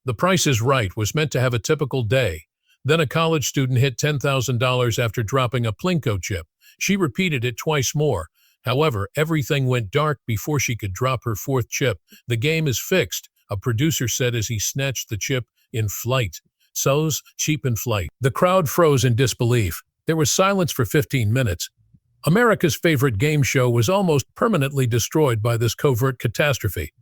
The Price is Right was meant to have a typical day. Then a college student hit $10,000 after dropping a Plinko chip. She repeated it twice more. However, everything went dark before she could drop her fourth chip. The game is fixed, a producer said as he snatched the chip in flight. So's cheap in flight. The crowd froze in disbelief. There was silence for 15 minutes. America's favorite game show was almost permanently destroyed by this covert catastrophe.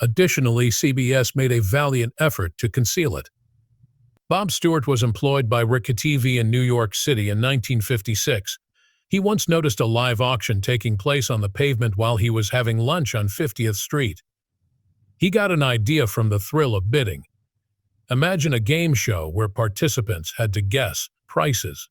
Additionally, CBS made a valiant effort to conceal it. Bob Stewart was employed by Rick TV in New York City in 1956. He once noticed a live auction taking place on the pavement while he was having lunch on 50th Street. He got an idea from the thrill of bidding. Imagine a game show where participants had to guess prices.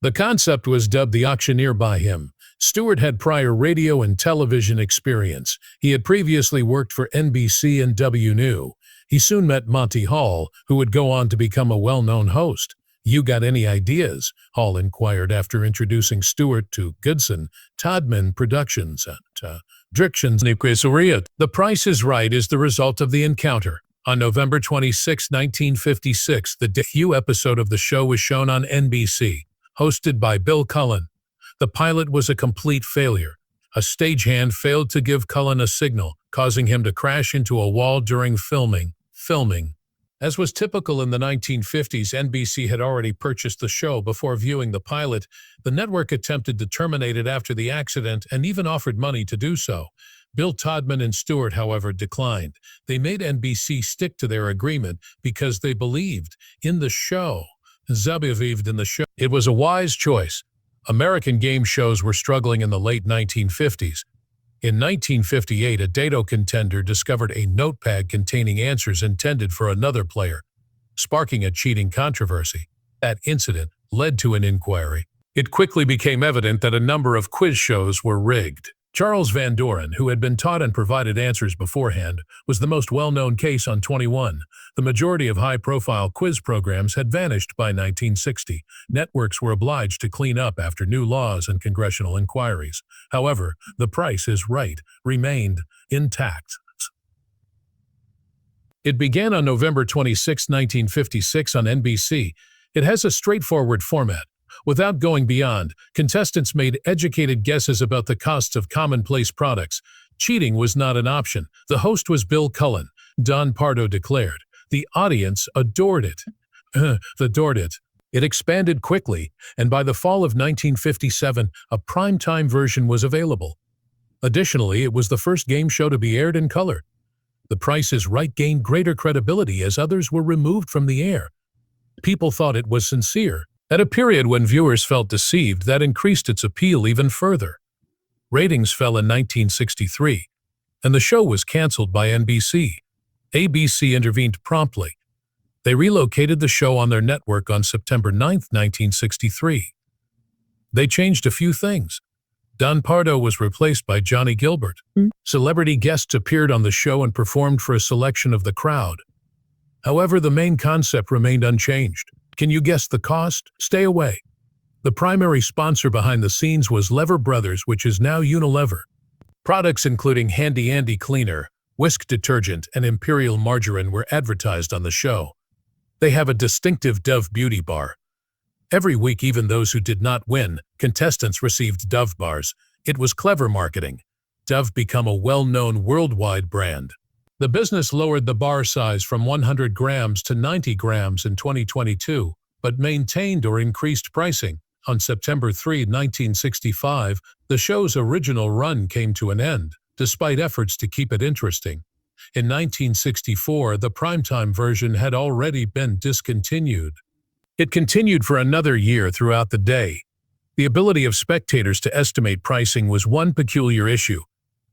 The concept was dubbed the auctioneer by him. Stewart had prior radio and television experience. He had previously worked for NBC and W New. He soon met Monty Hall, who would go on to become a well-known host. "You got any ideas?" Hall inquired after introducing Stewart to Goodson, Todman Productions, and Driction's Nuquizuriat. The Price is Right is the result of the encounter. On November 26, 1956, the debut episode of the show was shown on NBC, hosted by Bill Cullen. The pilot was a complete failure. A stagehand failed to give Cullen a signal, causing him to crash into a wall during filming. As was typical in the 1950s, NBC had already purchased the show before viewing the pilot. The network attempted to terminate it after the accident and even offered money to do so. Bill Todman and Stewart, however, declined. They made NBC stick to their agreement because they believed in the show. It was a wise choice. American game shows were struggling in the late 1950s. In 1958, a Dado contender discovered a notepad containing answers intended for another player, sparking a cheating controversy. That incident led to an inquiry. It quickly became evident that a number of quiz shows were rigged. Charles Van Doren, who had been taught and provided answers beforehand, was the most well-known case on 21. The majority of high-profile quiz programs had vanished by 1960. Networks were obliged to clean up after new laws and congressional inquiries. However, The Price is Right remained intact. It began on November 26, 1956 on NBC. It has a straightforward format. Without going beyond, contestants made educated guesses about the costs of commonplace products. Cheating was not an option. The host was Bill Cullen. Don Pardo declared, "The audience adored it." Adored it. It expanded quickly, and by the fall of 1957, a primetime version was available. Additionally, it was the first game show to be aired in color. The Price is Right gained greater credibility as others were removed from the air. People thought it was sincere. At a period when viewers felt deceived, that increased its appeal even further. Ratings fell in 1963, and the show was canceled by NBC. ABC intervened promptly. They relocated the show on their network on September 9, 1963. They changed a few things. Don Pardo was replaced by Johnny Gilbert. Celebrity guests appeared on the show and performed for a selection of the crowd. However, the main concept remained unchanged. Can you guess the cost? Stay away. The primary sponsor behind the scenes was Lever Brothers, which is now Unilever. Products including Handy Andy Cleaner, Whisk Detergent, and Imperial Margarine were advertised on the show. They have a distinctive Dove beauty bar. Every week, even those who did not win, contestants received Dove bars. It was clever marketing. Dove became a well-known worldwide brand. The business lowered the bar size from 100 grams to 90 grams in 2022, but maintained or increased pricing. On September 3, 1965, the show's original run came to an end, despite efforts to keep it interesting. In 1964, the primetime version had already been discontinued. It continued for another year throughout the day. The ability of spectators to estimate pricing was one peculiar issue.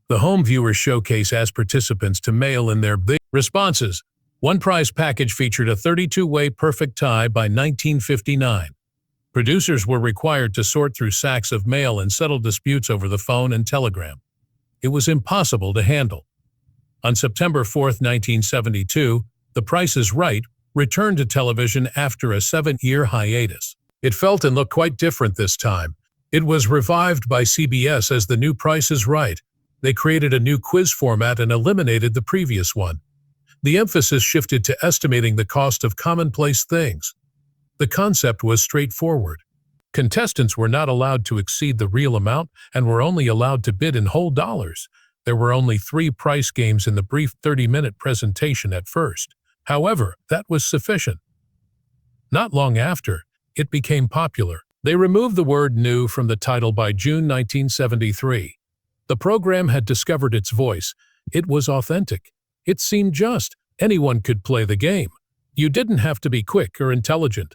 The home viewers showcase asked participants to mail in their big responses. One prize package featured a 32-way perfect tie by 1959. Producers were required to sort through sacks of mail and settle disputes over the phone and telegram. It was impossible to handle. On September 4, 1972, The Price is Right returned to television after a 7-year hiatus. It felt and looked quite different this time. It was revived by CBS as The New Price is Right. They created a new quiz format and eliminated the previous one. The emphasis shifted to estimating the cost of commonplace things. The concept was straightforward. Contestants were not allowed to exceed the real amount and were only allowed to bid in whole dollars. There were only 3 price games in the brief 30-minute presentation at first. However, that was sufficient. Not long after, it became popular. They removed the word "new" from the title by June 1973. The program had discovered its voice. It was authentic. It seemed just. Anyone could play the game. You didn't have to be quick or intelligent.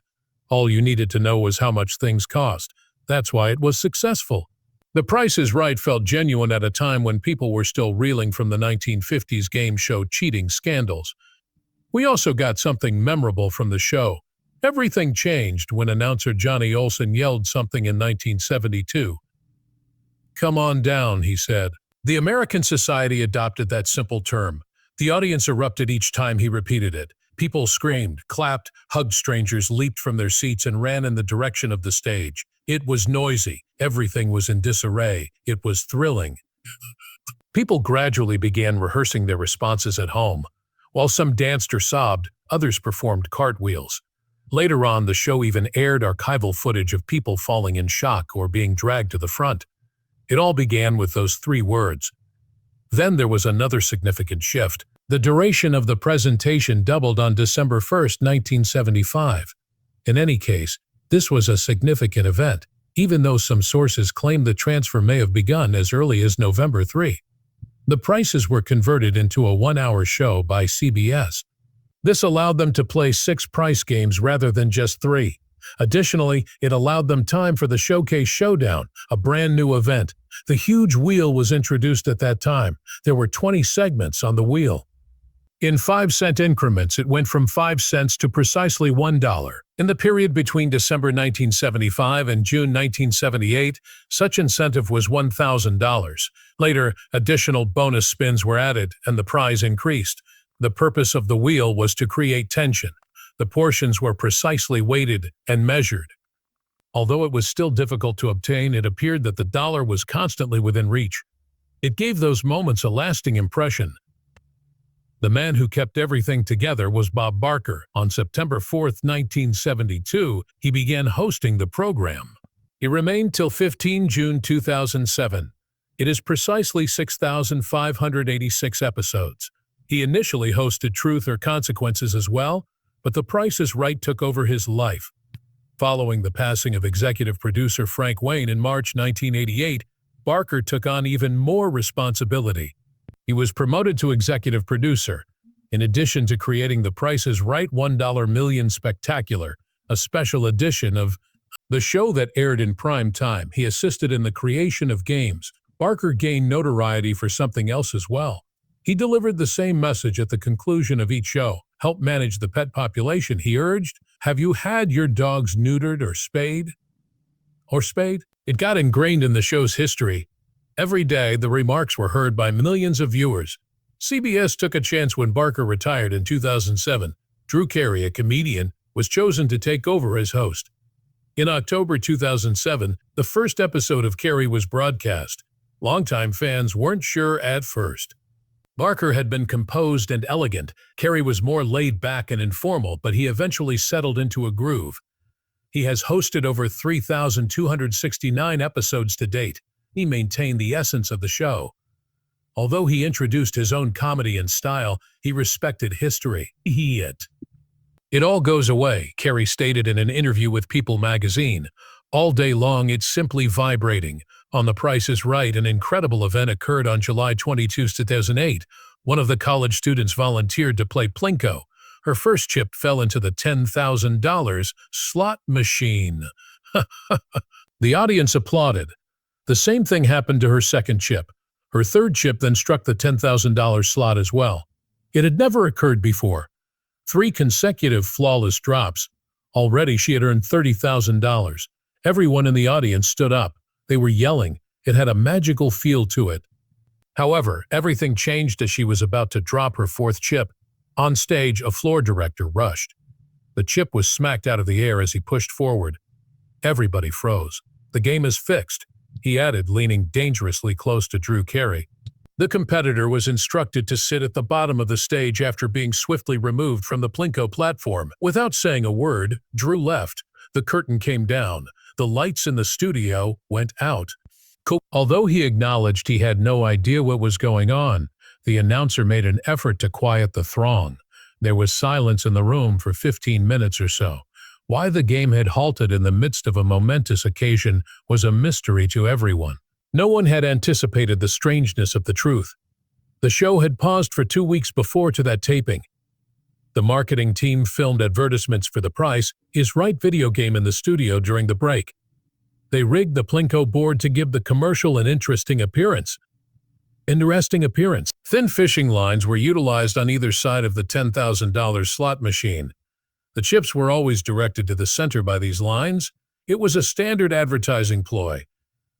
All you needed to know was how much things cost. That's why it was successful. The Price is Right felt genuine at a time when people were still reeling from the 1950s game show cheating scandals. We also got something memorable from the show. Everything changed when announcer Johnny Olsen yelled something in 1972. "Come on down," he said. The American society adopted that simple term. The audience erupted each time he repeated it. People screamed, clapped, hugged strangers, leaped from their seats, and ran in the direction of the stage. It was noisy. Everything was in disarray. It was thrilling. People gradually began rehearsing their responses at home. While some danced or sobbed, others performed cartwheels. Later on, the show even aired archival footage of people falling in shock or being dragged to the front. It all began with those 3 words. Then there was another significant shift. The duration of the presentation doubled on December 1, 1975. In any case, this was a significant event, even though some sources claim the transfer may have begun as early as November 3. The prices were converted into a 1-hour show by CBS. This allowed them to play 6 price games rather than just 3. Additionally, it allowed them time for the Showcase Showdown, a brand new event. The huge wheel was introduced at that time. There were 20 segments on the wheel. In 5-cent increments, it went from 5 cents to precisely $1. In the period between December 1975 and June 1978, such incentive was $1,000. Later, additional bonus spins were added, and the prize increased. The purpose of the wheel was to create tension. The portions were precisely weighted and measured. Although it was still difficult to obtain, it appeared that the dollar was constantly within reach. It gave those moments a lasting impression. The man who kept everything together was Bob Barker. On September 4, 1972, he began hosting the program. He remained till 15 June 2007. It is precisely 6,586 episodes. He initially hosted Truth or Consequences as well, but The Price is Right took over his life. Following the passing of executive producer Frank Wayne in March 1988, Barker took on even more responsibility. He was promoted to executive producer. In addition to creating The Price is Right $1 Million Spectacular, a special edition of the show that aired in prime time, he assisted in the creation of games. Barker gained notoriety for something else as well. He delivered the same message at the conclusion of each show. Help manage the pet population, he urged. Have you had your dogs neutered or spayed? It got ingrained in the show's history. Every day, the remarks were heard by millions of viewers. CBS took a chance when Barker retired in 2007. Drew Carey, a comedian, was chosen to take over as host. In October 2007, the first episode of Carey was broadcast. Longtime fans weren't sure at first. Barker had been composed and elegant. Carey was more laid back and informal, but he eventually settled into a groove. He has hosted over 3,269 episodes to date. He maintained the essence of the show. Although he introduced his own comedy and style, he respected history. It all goes away, Carey stated in an interview with People magazine. All day long, it's simply vibrating. On The Price is Right, an incredible event occurred on July 22, 2008. One of the college students volunteered to play Plinko. Her first chip fell into the $10,000 slot machine. The audience applauded. The same thing happened to her second chip. Her third chip then struck the $10,000 slot as well. It had never occurred before. 3 consecutive flawless drops. Already she had earned $30,000. Everyone in the audience stood up. They were yelling. It had a magical feel to it. However, everything changed as she was about to drop her 4th chip. On stage, a floor director rushed. The chip was smacked out of the air as he pushed forward. Everybody froze. The game is fixed, he added, leaning dangerously close to Drew Carey. The competitor was instructed to sit at the bottom of the stage after being swiftly removed from the Plinko platform. Without saying a word, Drew left. The curtain came down. The lights in the studio went out. Although he acknowledged he had no idea what was going on, the announcer made an effort to quiet the throng. There was silence in the room for 15 minutes or so. Why the game had halted in the midst of a momentous occasion was a mystery to everyone. No one had anticipated the strangeness of the truth. The show had paused for 2 weeks before to that taping. The marketing team filmed advertisements for the Price is Right video game in the studio during the break. They rigged the Plinko board to give the commercial an interesting appearance. Thin fishing lines were utilized on either side of the $10,000 slot machine. The chips were always directed to the center by these lines. It was a standard advertising ploy.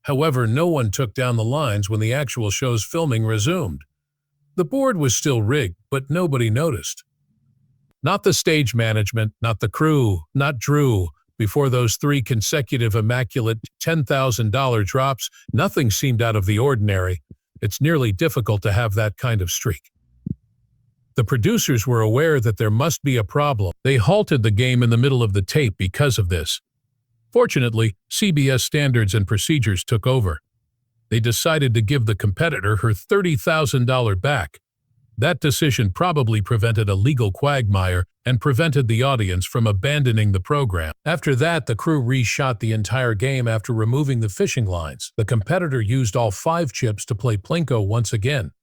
However, no one took down the lines when the actual show's filming resumed. The board was still rigged, but nobody noticed. Not the stage management, not the crew, not Drew. Before those 3 consecutive immaculate $10,000 drops, nothing seemed out of the ordinary. It's nearly difficult to have that kind of streak. The producers were aware that there must be a problem. They halted the game in the middle of the tape because of this. Fortunately, CBS standards and procedures took over. They decided to give the competitor her $30,000 back. That decision probably prevented a legal quagmire and prevented the audience from abandoning the program. After that, the crew reshot the entire game after removing the fishing lines. The competitor used all 5 chips to play Plinko once again.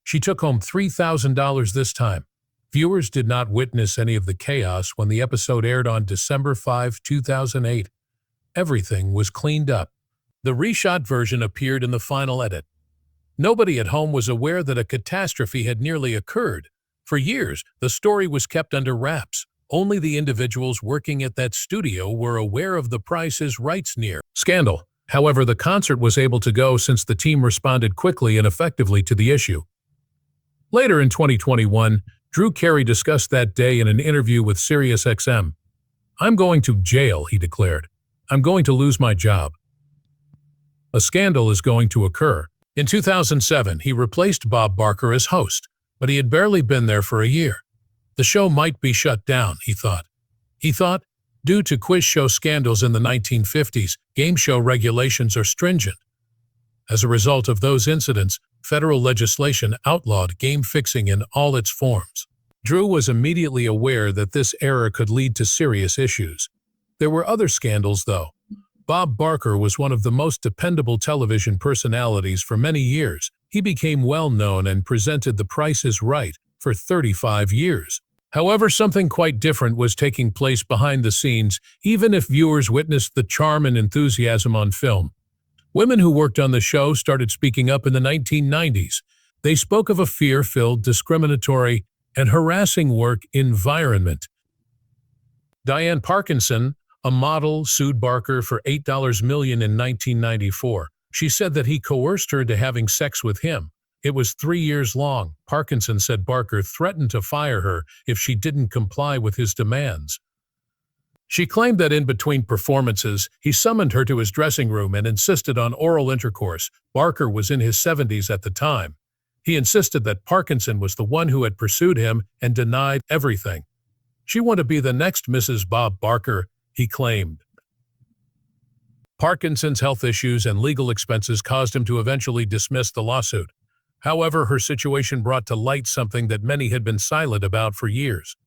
She took home $3,000 this time. Viewers did not witness any of the chaos when the episode aired on December 5, 2008. Everything was cleaned up. The reshot version appeared in the final edit. Nobody at home was aware that a catastrophe had nearly occurred. For years, the story was kept under wraps. Only the individuals working at that studio were aware of the Price is Right's near scandal. However, the concert was able to go since the team responded quickly and effectively to the issue. Later in 2021, Drew Carey discussed that day in an interview with SiriusXM. "I'm going to jail," he declared. "I'm going to lose my job. A scandal is going to occur." In 2007, he replaced Bob Barker as host, but he had barely been there for a year. The show might be shut down, he thought. Due to quiz show scandals in the 1950s, game show regulations are stringent. As a result of those incidents, federal legislation outlawed game fixing in all its forms. Drew was immediately aware that this error could lead to serious issues. There were other scandals, though. Bob Barker was one of the most dependable television personalities for many years. He became well known and presented The Price is Right for 35 years. However, something quite different was taking place behind the scenes, even if viewers witnessed the charm and enthusiasm on film. Women who worked on the show started speaking up in the 1990s. They spoke of a fear-filled, discriminatory, and harassing work environment. Diane Parkinson, a model, sued Barker for $8 million in 1994. She said that he coerced her into having sex with him. It was 3 years long. Parkinson said Barker threatened to fire her if she didn't comply with his demands. She claimed that in between performances, he summoned her to his dressing room and insisted on oral intercourse. Barker was in his 70s at the time. He insisted that Parkinson was the one who had pursued him and denied everything. "She wanted to be the next Mrs. Bob Barker," he claimed. Parkinson's health issues and legal expenses caused him to eventually dismiss the lawsuit. However, her situation brought to light something that many had been silent about for years.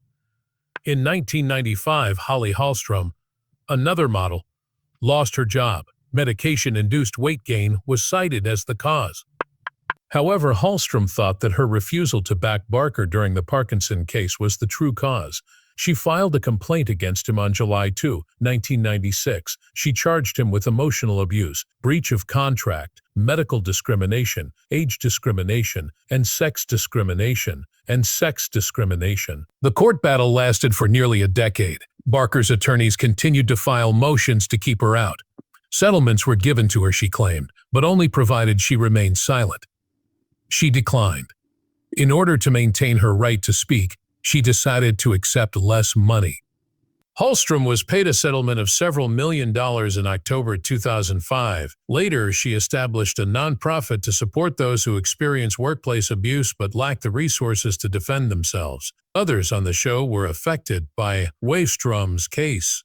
In 1995, Holly Hallstrom, another model, lost her job. Medication-induced weight gain was cited as the cause. However, Hallstrom thought that her refusal to back Barker during the Parkinson case was the true cause. She filed a complaint against him on July 2, 1996. She charged him with emotional abuse, breach of contract, medical discrimination, age discrimination, and sex discrimination, The court battle lasted for nearly a decade. Barker's attorneys continued to file motions to keep her out. Settlements were given to her, she claimed, but only provided she remained silent. She declined. In order to maintain her right to speak, she decided to accept less money. Hallstrom was paid a settlement of several $1 million in October 2005. Later, she established a nonprofit to support those who experience workplace abuse but lack the resources to defend themselves. Others on the show were affected by Hallstrom's case.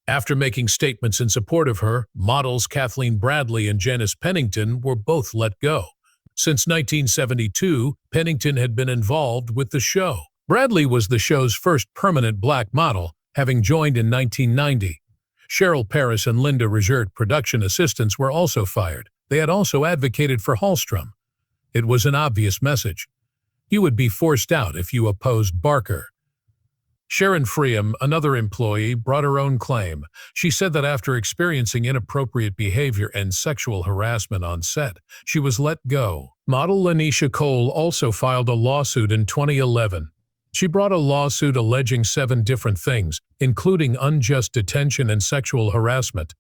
After making statements in support of her, models Kathleen Bradley and Janice Pennington were both let go. Since 1972, Pennington had been involved with the show. Bradley was the show's first permanent black model, having joined in 1990. Cheryl Paris and Linda Regert, production assistants, were also fired. They had also advocated for Hallstrom. It was an obvious message. You would be forced out if you opposed Barker. Sharon Freeman, another employee, brought her own claim. She said that after experiencing inappropriate behavior and sexual harassment on set, she was let go. Model Lanisha Cole also filed a lawsuit in 2011. She brought a lawsuit alleging 7 different things, including unjust detention and sexual harassment.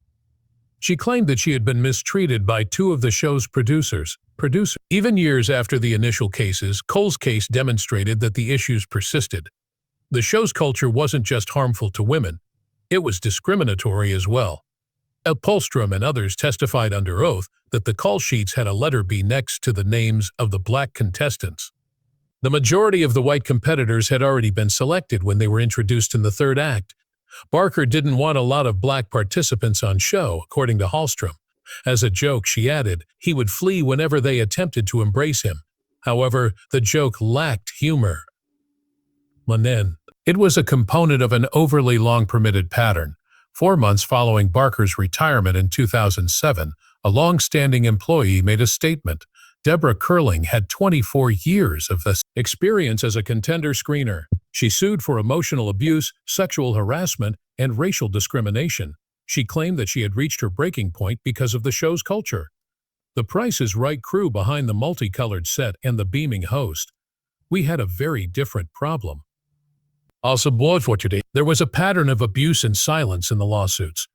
She claimed that she had been mistreated by 2 of the show's producers. Even years after the initial cases, Cole's case demonstrated that the issues persisted. The show's culture wasn't just harmful to women, it was discriminatory as well. Hallstrom and others testified under oath that the call sheets had a letter B next to the names of the black contestants. The majority of the white competitors had already been selected when they were introduced in the third act. Barker didn't want a lot of black participants on show, according to Hallstrom. As a joke, she added, he would flee whenever they attempted to embrace him. However, the joke lacked humor. It was a component of an overly long permitted pattern. 4 months following Barker's retirement in 2007, a long-standing employee made a statement. Deborah Curling had 24 years of this experience as a contender screener. She sued for emotional abuse, sexual harassment, and racial discrimination. She claimed that she had reached her breaking point because of the show's culture. The Price is Right crew behind the multicolored set and the beaming host. We had a very different problem. There was a pattern of abuse and silence in the lawsuits.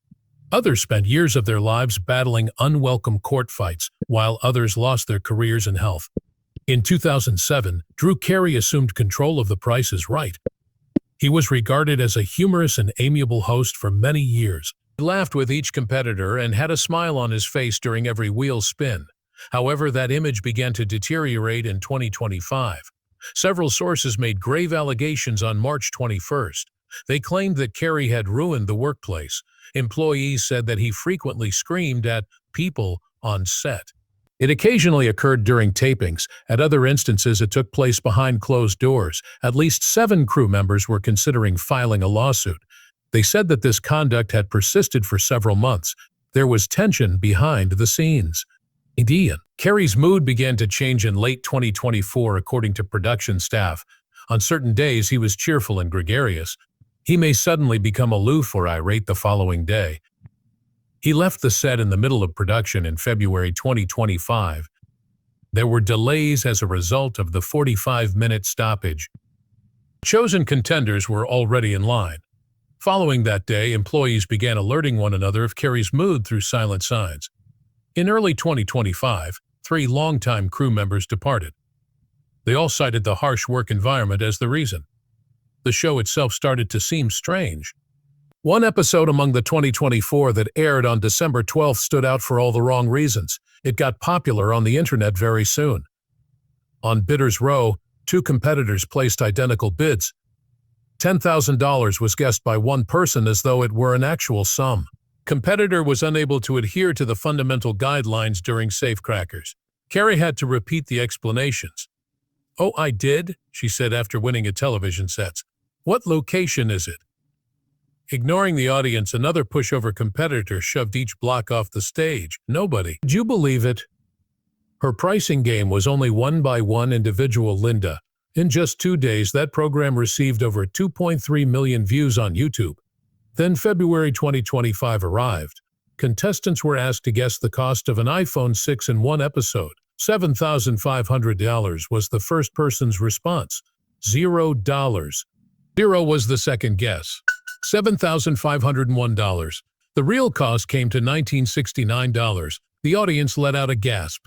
Others spent years of their lives battling unwelcome court fights, while others lost their careers and health. In 2007, Drew Carey assumed control of The Price is Right. He was regarded as a humorous and amiable host for many years. He laughed with each competitor and had a smile on his face during every wheel spin. However, that image began to deteriorate in 2025. Several sources made grave allegations on March 21st. They claimed that Carey had ruined the workplace. Employees said that he frequently screamed at people on set. It occasionally occurred during tapings. At other instances, it took place behind closed doors. At least 7 crew members were considering filing a lawsuit. They said that this conduct had persisted for several months. There was tension behind the scenes. Carey's mood began to change in late 2024, according to production staff. On certain days, he was cheerful and gregarious. He may suddenly become aloof or irate the following day. He left the set in the middle of production in February 2025. There were delays as a result of the 45-minute stoppage. Chosen contenders were already in line. Following that day, employees began alerting one another of Carey's mood through silent signs. In early 2025, 3 longtime crew members departed. They all cited the harsh work environment as the reason. The show itself started to seem strange. One episode among the 2024 that aired on December 12th stood out for all the wrong reasons. It got popular on the internet very soon. On Bidders Row, 2 competitors placed identical bids. $10,000 was guessed by one person as though it were an actual sum. Competitor was unable to adhere to the fundamental guidelines during safecrackers. Carey had to repeat the explanations. "Oh, I did," she said after winning a television set. "What location is it?" Ignoring the audience, another pushover competitor shoved each block off the stage. Nobody. Did you believe it? Her pricing game was only won by one individual, Linda. In just 2 days, that program received over 2.3 million views on YouTube. Then February 2025 arrived. Contestants were asked to guess the cost of an iPhone 6 in one episode. $7,500 was the first person's response. $0. 0 was the second guess. $7,501. The real cost came to $1,969. The audience let out a gasp.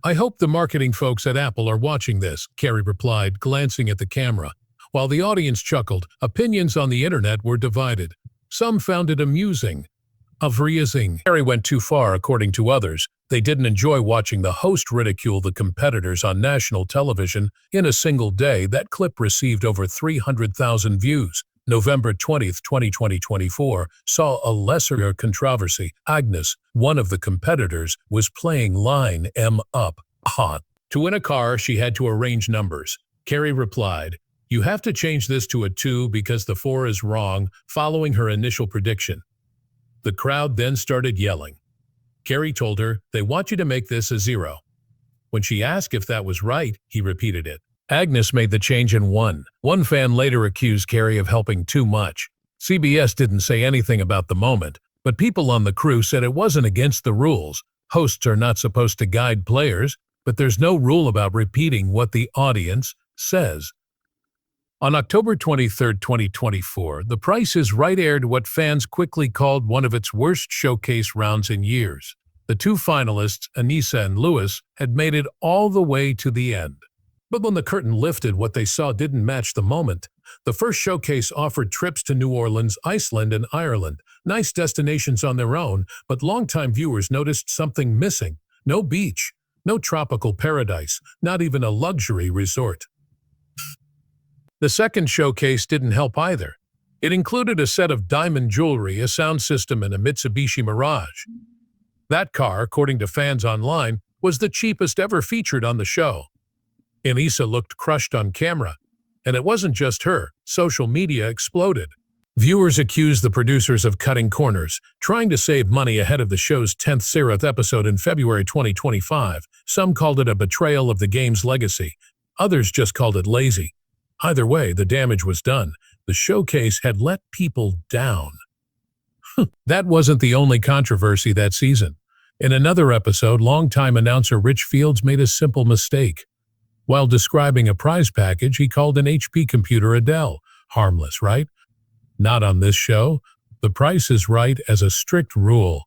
"I hope the marketing folks at Apple are watching this," Carey replied, glancing at the camera. While the audience chuckled, opinions on the internet were divided. Some found it amusing. Carey went too far, according to others. They didn't enjoy watching the host ridicule the competitors on national television. In a single day, that clip received over 300,000 views. November 20, 2024, saw a lesser controversy. Agnes, one of the competitors, was playing line M up hot. To win a car, she had to arrange numbers. Carey replied, "You have to change this to a 2 because the 4 is wrong," following her initial prediction. The crowd then started yelling. Carey told her, "They want you to make this a 0. When she asked if that was right, he repeated it. Agnes made the change and won. One fan later accused Carey of helping too much. CBS didn't say anything about the moment, but people on the crew said it wasn't against the rules. Hosts are not supposed to guide players, but there's no rule about repeating what the audience says. On October 23, 2024, The Price is Right aired what fans quickly called one of its worst showcase rounds in years. The two finalists, Anissa and Lewis, had made it all the way to the end. But when the curtain lifted, what they saw didn't match the moment. The first showcase offered trips to New Orleans, Iceland, and Ireland. Nice destinations on their own, but longtime viewers noticed something missing. No beach, no tropical paradise, not even a luxury resort. The second showcase didn't help either. It included a set of diamond jewelry, a sound system, and a Mitsubishi Mirage. That car, according to fans online, was the cheapest ever featured on the show. Anissa looked crushed on camera. And it wasn't just her. Social media exploded. Viewers accused the producers of cutting corners, trying to save money ahead of the show's 10th series episode in February 2025. Some called it a betrayal of the game's legacy. Others just called it lazy. Either way, the damage was done. The showcase had let people down. That wasn't the only controversy that season. In another episode, longtime announcer Rich Fields made a simple mistake. While describing a prize package, he called an HP computer a Dell. Harmless, right? Not on this show. The Price is Right as a strict rule.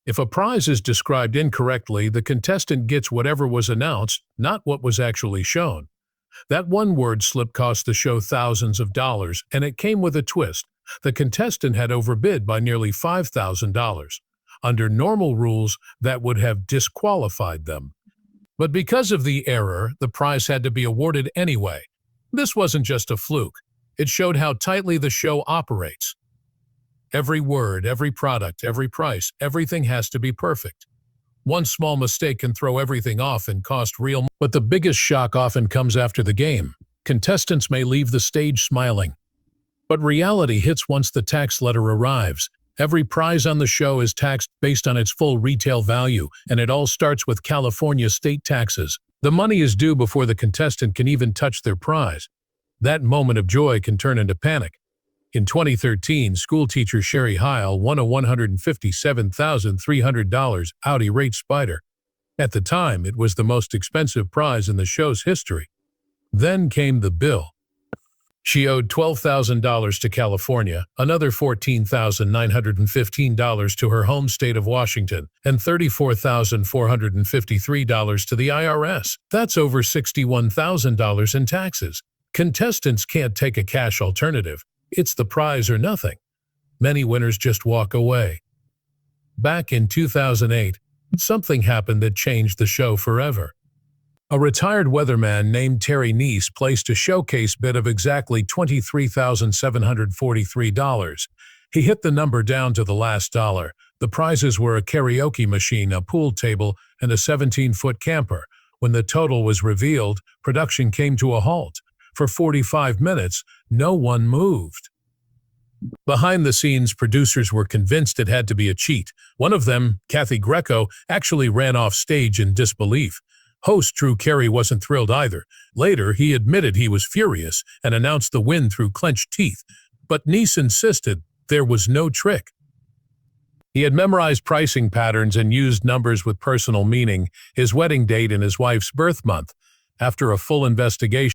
If a prize is described incorrectly, the contestant gets whatever was announced, not what was actually shown. That one-word slip cost the show thousands of dollars, and it came with a twist. The contestant had overbid by nearly $5,000. Under normal rules, that would have disqualified them. But because of the error, the prize had to be awarded anyway. This wasn't just a fluke. It showed how tightly the show operates. Every word, every product, every price, everything has to be perfect. One small mistake can throw everything off and cost real money. But the biggest shock often comes after the game. Contestants may leave the stage smiling. But reality hits once the tax letter arrives. Every prize on the show is taxed based on its full retail value, and it all starts with California state taxes. The money is due before the contestant can even touch their prize. That moment of joy can turn into panic. In 2013, schoolteacher Sherry Heil won a $157,300 Audi rate Spider. At the time, it was the most expensive prize in the show's history. Then came the bill. She owed $12,000 to California, another $14,915 to her home state of Washington, and $34,453 to the IRS. That's over $61,000 in taxes. Contestants can't take a cash alternative. It's the prize or nothing. Many winners just walk away. Back in 2008, something happened that changed the show forever. A retired weatherman named Terry Neese placed a showcase bid of exactly $23,743. He hit the number down to the last dollar. The prizes were a karaoke machine, a pool table, and a 17-foot camper. When the total was revealed, production came to a halt. For 45 minutes, no one moved. Behind the scenes, producers were convinced it had to be a cheat. One of them, Kathy Greco, actually ran off stage in disbelief. Host Drew Carey wasn't thrilled either. Later, he admitted he was furious and announced the win through clenched teeth. But Neese insisted there was no trick. He had memorized pricing patterns and used numbers with personal meaning, his wedding date and his wife's birth month. After a full investigation,